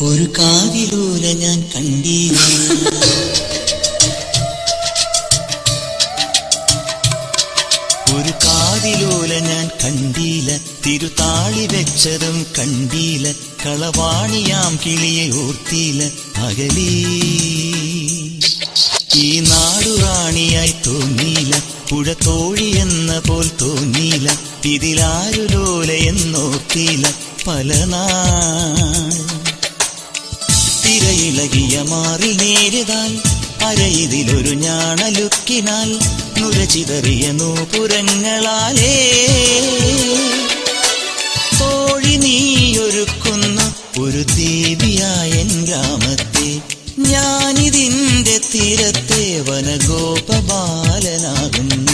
ഒരു കാതിലൂല ഞാൻ കണ്ടീല, ഒരു കാതിലൂല ഞാൻ കണ്ടീല, തിരുതാളി വെച്ചതും കണ്ടീല, കളവാണിയാം കിളിയെ ഓർത്തീല അകലേ. ഈ നാടുറാണിയായി തോന്നീല, പുഴ തോഴിയെന്ന പോൽ തോന്നീല, ഇതിലാരു ലോല എന്നോർത്തീല പല നാൾ. തിരയിളകിയ മാറിൽ നേരിതാൽ അരയിതിലൊരു ഞാണലുക്കിനാൽ നുരചിതറിയ നൂപുരങ്ങളാലേ തോഴി നീയൊരുക്കുന്നു ഒരു ദേവിയായ ഗ്രാമത്തെ. ഞാനിതിന്റെ തീരത്തെ വനഗോപബാലനാകുന്നു.